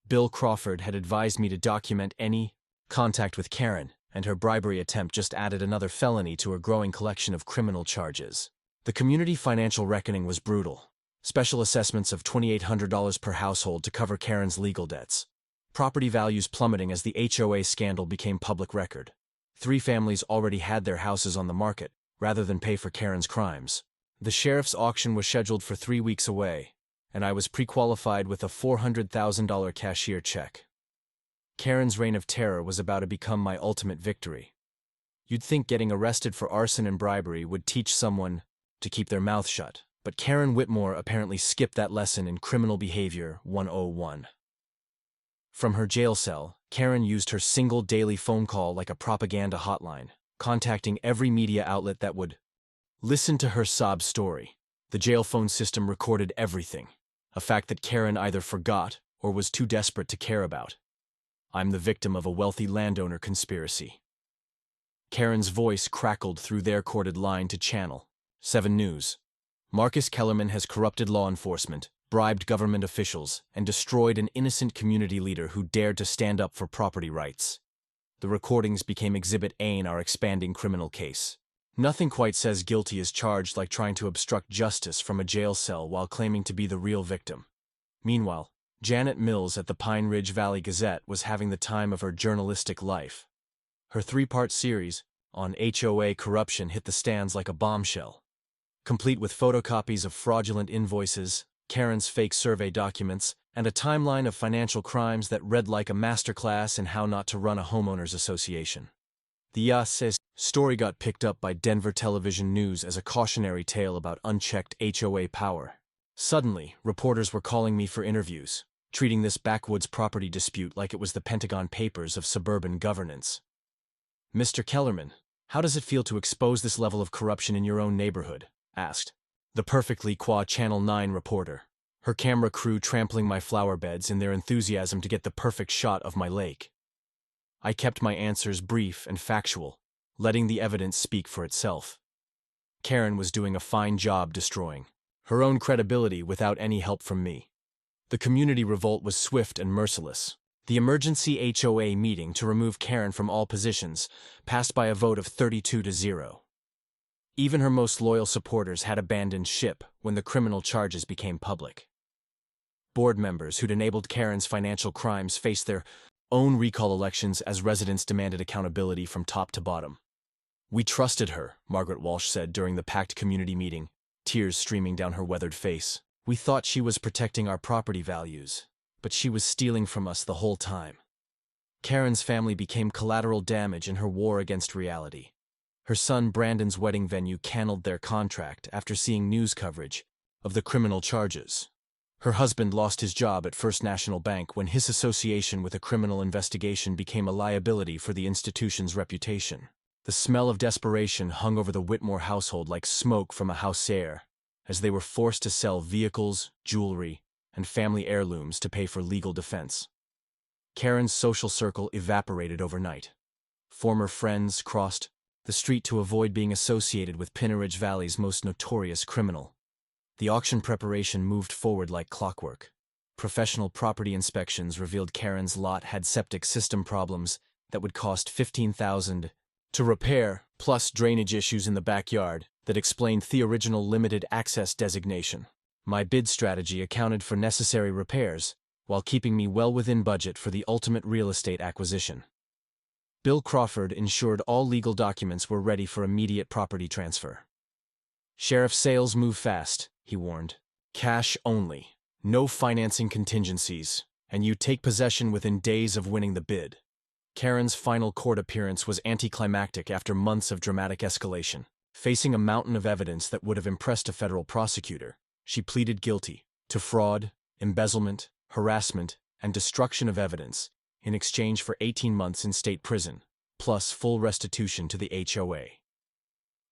Bill Crawford had advised me to document any contact with Karen, and her bribery attempt just added another felony to her growing collection of criminal charges. The community financial reckoning was brutal. Special assessments of $2,800 per household to cover Karen's legal debts. Property values plummeting as the HOA scandal became public record. 3 families already had their houses on the market, rather than pay for Karen's crimes. The sheriff's auction was scheduled for 3 weeks away, and I was pre-qualified with a $400,000 cashier check. Karen's reign of terror was about to become my ultimate victory. You'd think getting arrested for arson and bribery would teach someone to keep their mouth shut, but Karen Whitmore apparently skipped that lesson in Criminal Behavior 101. From her jail cell, Karen used her single daily phone call like a propaganda hotline, contacting every media outlet that would listen to her sob story. The jail phone system recorded everything, a fact that Karen either forgot or was too desperate to care about. "I'm the victim of a wealthy landowner conspiracy." Karen's voice crackled through their corded line to Channel 7 News. "Marcus Kellerman has corrupted law enforcement, bribed government officials, and destroyed an innocent community leader who dared to stand up for property rights." The recordings became Exhibit A in our expanding criminal case. Nothing quite says guilty as charged like trying to obstruct justice from a jail cell while claiming to be the real victim. Meanwhile, Janet Mills at the Pine Ridge Valley Gazette was having the time of her journalistic life. Her 3-part series on HOA corruption hit the stands like a bombshell. Complete with photocopies of fraudulent invoices, Karen's fake survey documents, and a timeline of financial crimes that read like a masterclass in how not to run a homeowners association. The HOA story got picked up by Denver television news as a cautionary tale about unchecked HOA power. Suddenly, reporters were calling me for interviews. treating this backwoods property dispute like it was the Pentagon Papers of suburban governance. "Mr. Kellerman, how does it feel to expose this level of corruption in your own neighborhood?" asked the perfectly qua Channel 9 reporter, her camera crew trampling my flower beds in their enthusiasm to get the perfect shot of my lake. I kept my answers brief and factual, letting the evidence speak for itself. Karen was doing a fine job destroying her own credibility without any help from me. The community revolt was swift and merciless. The emergency HOA meeting to remove Karen from all positions passed by a vote of 32-0. Even her most loyal supporters had abandoned ship when the criminal charges became public. Board members who'd enabled Karen's financial crimes faced their own recall elections as residents demanded accountability from top to bottom. "We trusted her," Margaret Walsh said during the packed community meeting, tears streaming down her weathered face. "We thought she was protecting our property values, but she was stealing from us the whole time." Karen's family became collateral damage in her war against reality. Her son Brandon's wedding venue canceled their contract after seeing news coverage of the criminal charges. Her husband lost his job at First National Bank when his association with a criminal investigation became a liability for the institution's reputation. The smell of desperation hung over the Whitmore household like smoke from a house heir, as they were forced to sell vehicles, jewelry, and family heirlooms to pay for legal defense. Karen's social circle evaporated overnight. Former friends crossed the street to avoid being associated with Pinneridge Valley's most notorious criminal. The auction preparation moved forward like clockwork. Professional property inspections revealed Karen's lot had septic system problems that would cost $15,000 to repair, plus drainage issues in the backyard that explained the original limited access designation. My bid strategy accounted for necessary repairs, while keeping me well within budget for the ultimate real estate acquisition. Bill Crawford ensured all legal documents were ready for immediate property transfer. "Sheriff sales move fast," he warned. "Cash only. No financing contingencies, and you take possession within days of winning the bid." Karen's final court appearance was anticlimactic after months of dramatic escalation. Facing a mountain of evidence that would have impressed a federal prosecutor, she pleaded guilty to fraud, embezzlement, harassment, and destruction of evidence in exchange for 18 months in state prison, plus full restitution to the HOA.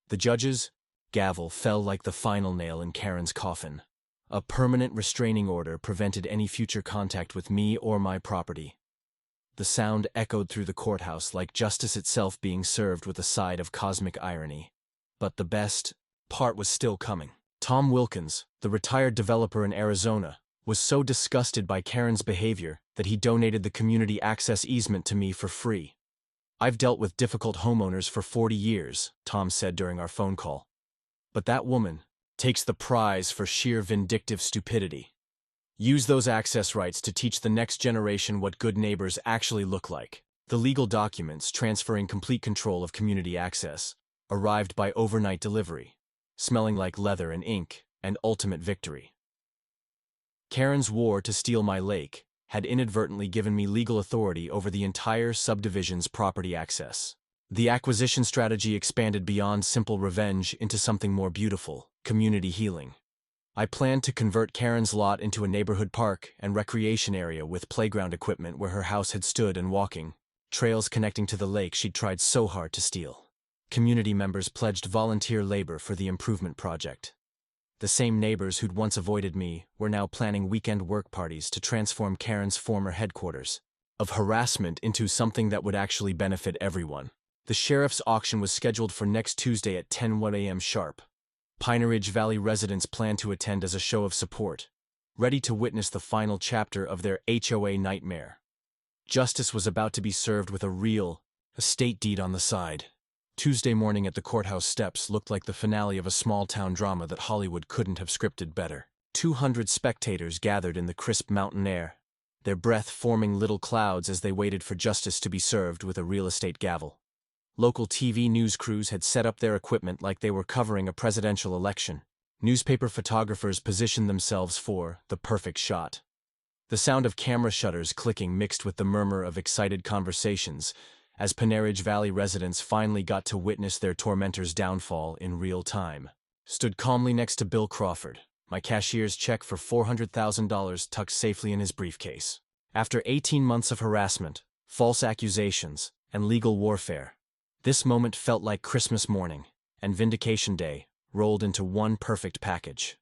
The judge's gavel fell like the final nail in Karen's coffin. A permanent restraining order prevented any future contact with me or my property. The sound echoed through the courthouse like justice itself being served with a side of cosmic irony. But the best part was still coming. Tom Wilkins, the retired developer in Arizona, was so disgusted by Karen's behavior that he donated the community access easement to me for free. "I've dealt with difficult homeowners for 40 years, Tom said during our phone call. "But that woman takes the prize for sheer vindictive stupidity. Use those access rights to teach the next generation what good neighbors actually look like." The legal documents transferring complete control of community access arrived by overnight delivery, smelling like leather and ink, and ultimate victory. Karen's war to steal my lake had inadvertently given me legal authority over the entire subdivision's property access. The acquisition strategy expanded beyond simple revenge into something more beautiful: community healing. I planned to convert Karen's lot into a neighborhood park and recreation area with playground equipment where her house had stood and walking trails connecting to the lake she'd tried so hard to steal. Community members pledged volunteer labor for the improvement project. The same neighbors who'd once avoided me were now planning weekend work parties to transform Karen's former headquarters of harassment into something that would actually benefit everyone. The sheriff's auction was scheduled for next Tuesday at 10 a.m. sharp. Pinneridge Valley residents planned to attend as a show of support, ready to witness the final chapter of their HOA nightmare. Justice was about to be served with a real estate deed on the side. Tuesday morning at the courthouse steps looked like the finale of a small-town drama that Hollywood couldn't have scripted better. 200 spectators gathered in the crisp mountain air, their breath forming little clouds as they waited for justice to be served with a real estate gavel. Local TV news crews had set up their equipment like they were covering a presidential election. Newspaper photographers positioned themselves for the perfect shot. The sound of camera shutters clicking mixed with the murmur of excited conversations as Pinneridge Valley residents finally got to witness their tormentor's downfall in real time. Stood calmly next to Bill Crawford, my cashier's check for $400,000 tucked safely in his briefcase. After 18 months of harassment, false accusations, and legal warfare, this moment felt like Christmas morning and Vindication Day rolled into one perfect package.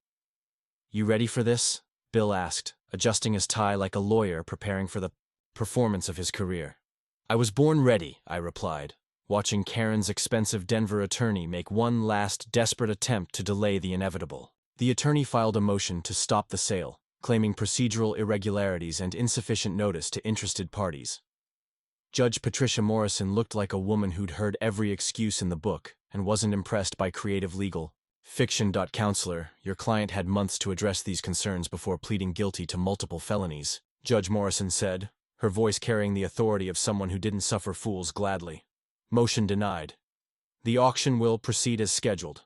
"You ready for this?" Bill asked, adjusting his tie like a lawyer preparing for the performance of his career. "I was born ready," I replied, watching Karen's expensive Denver attorney make one last desperate attempt to delay the inevitable. The attorney filed a motion to stop the sale, claiming procedural irregularities and insufficient notice to interested parties. Judge Patricia Morrison looked like a woman who'd heard every excuse in the book and wasn't impressed by creative legal fiction. "Counselor, your client had months to address these concerns before pleading guilty to multiple felonies," Judge Morrison said, her voice carrying the authority of someone who didn't suffer fools gladly. Motion denied. "The auction will proceed as scheduled."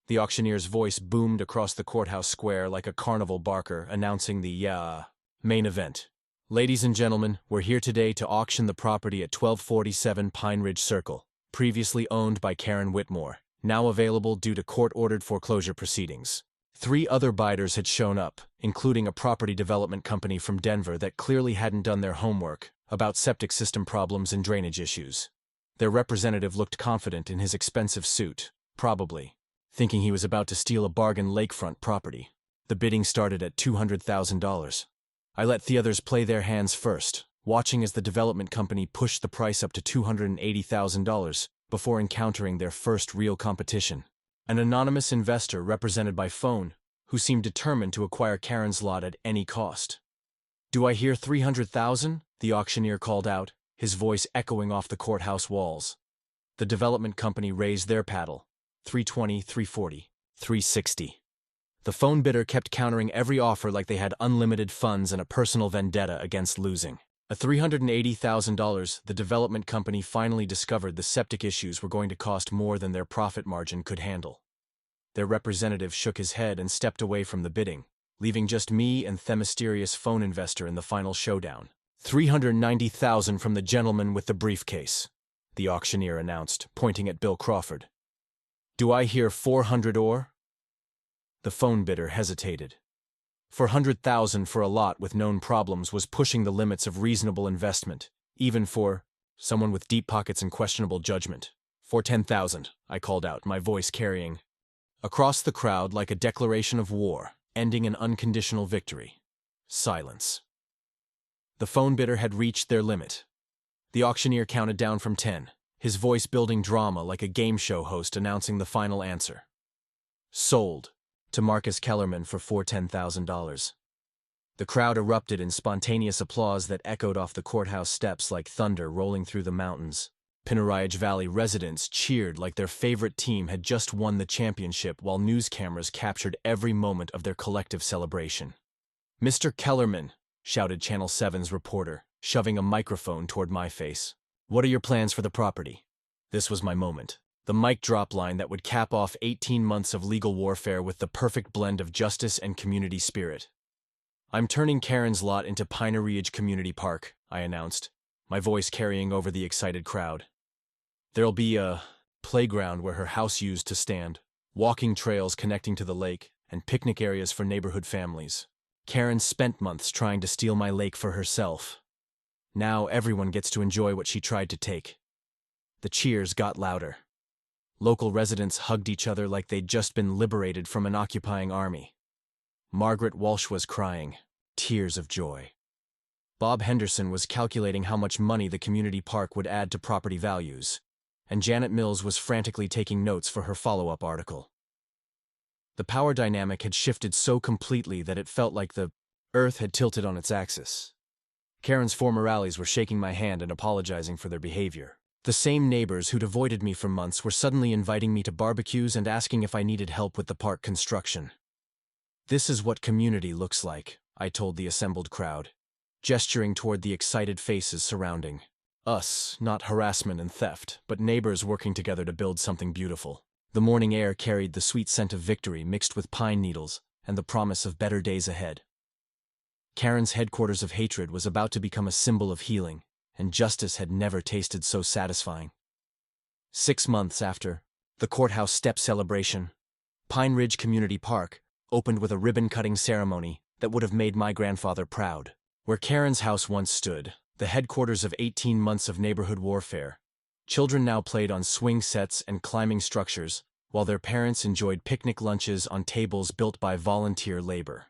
The auctioneer's voice boomed across the courthouse square like a carnival barker announcing the main event. "Ladies and gentlemen, we're here today to auction the property at 1247 Pine Ridge Circle, previously owned by Karen Whitmore, now available due to court-ordered foreclosure proceedings." 3 other biders had shown up, including a property development company from Denver that clearly hadn't done their homework about septic system problems and drainage issues. Their representative looked confident in his expensive suit, probably thinking he was about to steal a bargain lakefront property. The bidding started at $200,000. I let the others play their hands first, watching as the development company pushed the price up to $280,000 before encountering their first real competition. An anonymous investor represented by phone who seemed determined to acquire Karen's lot at any cost. "Do I hear 300,000? The auctioneer called out, his voice echoing off the courthouse walls. The development company raised their paddle. 320, 340, 360. The phone bidder kept countering every offer like they had unlimited funds and a personal vendetta against losing. At $380,000, the development company finally discovered the septic issues were going to cost more than their profit margin could handle. Their representative shook his head and stepped away from the bidding, leaving just me and the mysterious phone investor in the final showdown. $390,000 from the gentleman with the briefcase, the auctioneer announced, pointing at Bill Crawford. "Do I hear 400 or?" The phone bidder hesitated. $400,000 for a lot with known problems was pushing the limits of reasonable investment, even for someone with deep pockets and questionable judgment. "410,000, I called out, my voice carrying across the crowd like a declaration of war, ending an unconditional victory. Silence. The phone bidder had reached their limit. The auctioneer counted down from 10, his voice building drama like a game show host announcing the final answer. "Sold to Marcus Kellerman for $410,000. The crowd erupted in spontaneous applause that echoed off the courthouse steps like thunder rolling through the mountains. Pinarayage Valley residents cheered like their favorite team had just won the championship while news cameras captured every moment of their collective celebration. "Mr. Kellerman," shouted Channel 7's reporter, shoving a microphone toward my face. "What are your plans for the property?" This was my moment. The mic drop line that would cap off 18 months of legal warfare with the perfect blend of justice and community spirit. "I'm turning Karen's lot into Pine Ridge Community Park," I announced, my voice carrying over the excited crowd. "There'll be a playground where her house used to stand, walking trails connecting to the lake, and picnic areas for neighborhood families. Karen spent months trying to steal my lake for herself. Now everyone gets to enjoy what she tried to take." The cheers got louder. Local residents hugged each other like they'd just been liberated from an occupying army. Margaret Walsh was crying, tears of joy. Bob Henderson was calculating how much money the community park would add to property values, and Janet Mills was frantically taking notes for her follow-up article. The power dynamic had shifted so completely that it felt like the earth had tilted on its axis. Karen's former rallies were shaking my hand and apologizing for their behavior. The same neighbors who'd avoided me for months were suddenly inviting me to barbecues and asking if I needed help with the park construction. "This is what community looks like," I told the assembled crowd, gesturing toward the excited faces surrounding us, not harassment and theft, but neighbors working together to build something beautiful. The morning air carried the sweet scent of victory mixed with pine needles and the promise of better days ahead. Karen's headquarters of hatred was about to become a symbol of healing, and justice had never tasted so satisfying. 6 months after the courthouse step celebration, Pine Ridge Community Park opened with a ribbon-cutting ceremony that would have made my grandfather proud. Where Karen's house once stood, the headquarters of 18 months of neighborhood warfare, children now played on swing sets and climbing structures, while their parents enjoyed picnic lunches on tables built by volunteer labor.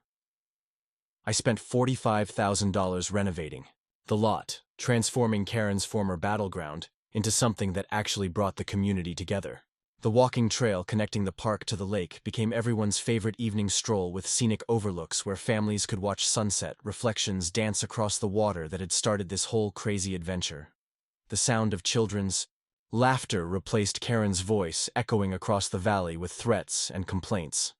I spent $45,000 renovating the lot, transforming Karen's former battleground into something that actually brought the community together. The walking trail connecting the park to the lake became everyone's favorite evening stroll with scenic overlooks where families could watch sunset reflections dance across the water that had started this whole crazy adventure. The sound of children's laughter replaced Karen's voice echoing across the valley with threats and complaints.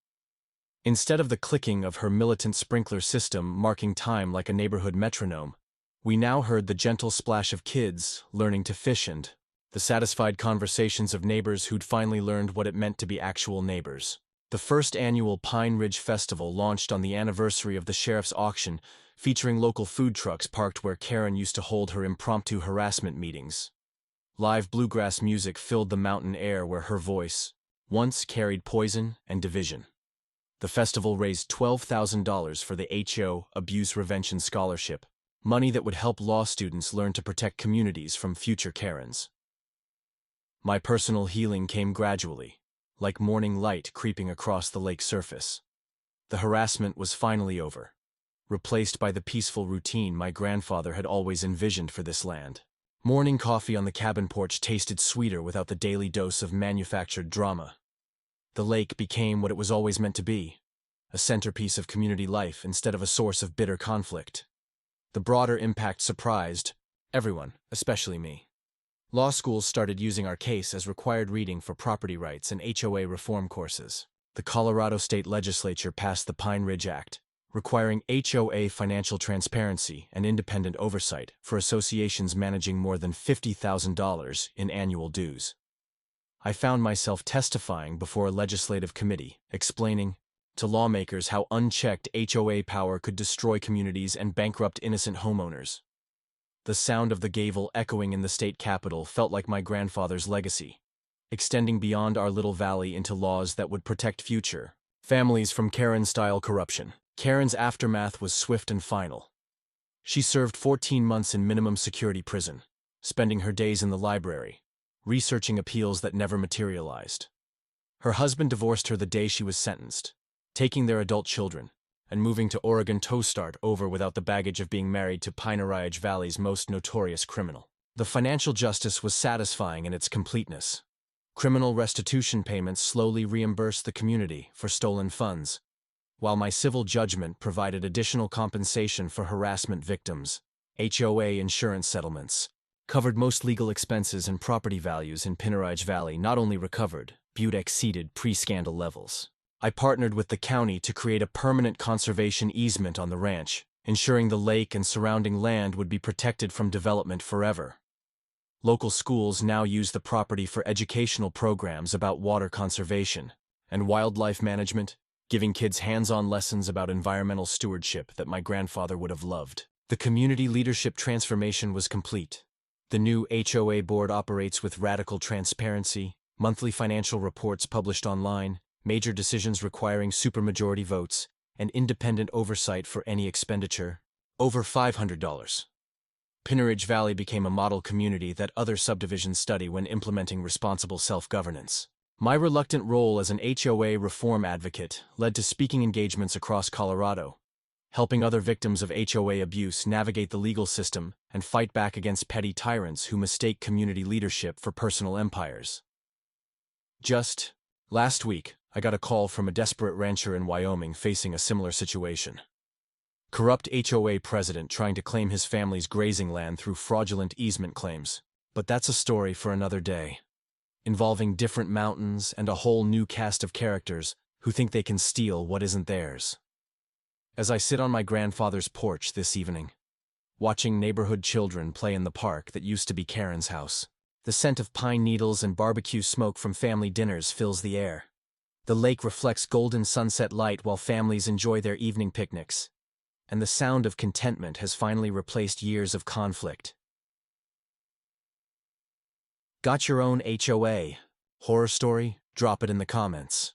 Instead of the clicking of her militant sprinkler system marking time like a neighborhood metronome, we now heard the gentle splash of kids learning to fish and the satisfied conversations of neighbors who'd finally learned what it meant to be actual neighbors. The first annual Pine Ridge Festival launched on the anniversary of the sheriff's auction, featuring local food trucks parked where Karen used to hold her impromptu harassment meetings. Live bluegrass music filled the mountain air where her voice once carried poison and division. The festival raised $12,000 for the HO Abuse Prevention Scholarship, money that would help law students learn to protect communities from future Karens. My personal healing came gradually, like morning light creeping across the lake's surface. The harassment was finally over, replaced by the peaceful routine my grandfather had always envisioned for this land. Morning coffee on the cabin porch tasted sweeter without the daily dose of manufactured drama. The lake became what it was always meant to be, a centerpiece of community life instead of a source of bitter conflict. The broader impact surprised everyone, especially me. Law schools started using our case as required reading for property rights and HOA reform courses. The Colorado State Legislature passed the Pine Ridge Act, requiring HOA financial transparency and independent oversight for associations managing more than $50,000 in annual dues. I found myself testifying before a legislative committee, explaining to lawmakers how unchecked HOA power could destroy communities and bankrupt innocent homeowners. The sound of the gavel echoing in the state capitol felt like my grandfather's legacy, extending beyond our little valley into laws that would protect future families from Karen-style corruption. Karen's aftermath was swift and final. She served 14 months in minimum security prison, spending her days in the library, researching appeals that never materialized. Her husband divorced her the day she was sentenced, taking their adult children, and moving to Oregon to start over without the baggage of being married to Pine Ridge Valley's most notorious criminal. The financial justice was satisfying in its completeness. Criminal restitution payments slowly reimbursed the community for stolen funds, while my civil judgment provided additional compensation for harassment victims. HOA insurance settlements covered most legal expenses, and property values in Pine Ridge Valley not only recovered, but exceeded pre-scandal levels. I partnered with the county to create a permanent conservation easement on the ranch, ensuring the lake and surrounding land would be protected from development forever. Local schools now use the property for educational programs about water conservation and wildlife management, giving kids hands-on lessons about environmental stewardship that my grandfather would have loved. The community leadership transformation was complete. The new HOA board operates with radical transparency, monthly financial reports published online, major decisions requiring supermajority votes, and independent oversight for any expenditure over $500. Pine Ridge Valley became a model community that other subdivisions study when implementing responsible self-governance. My reluctant role as an HOA reform advocate led to speaking engagements across Colorado, helping other victims of HOA abuse navigate the legal system and fight back against petty tyrants who mistake community leadership for personal empires. Just last week, I got a call from a desperate rancher in Wyoming facing a similar situation. Corrupt HOA president trying to claim his family's grazing land through fraudulent easement claims. But that's a story for another day, involving different mountains and a whole new cast of characters who think they can steal what isn't theirs. As I sit on my grandfather's porch this evening, watching neighborhood children play in the park that used to be Karen's house, the scent of pine needles and barbecue smoke from family dinners fills the air. The lake reflects golden sunset light while families enjoy their evening picnics, and the sound of contentment has finally replaced years of conflict. Got your own HOA horror story? Drop it in the comments.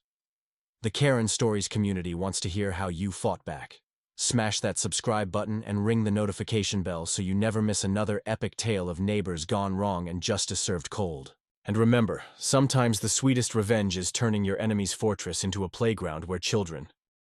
The Karen Stories community wants to hear how you fought back. Smash that subscribe button and ring the notification bell so you never miss another epic tale of neighbors gone wrong and justice served cold. And remember, sometimes the sweetest revenge is turning your enemy's fortress into a playground where children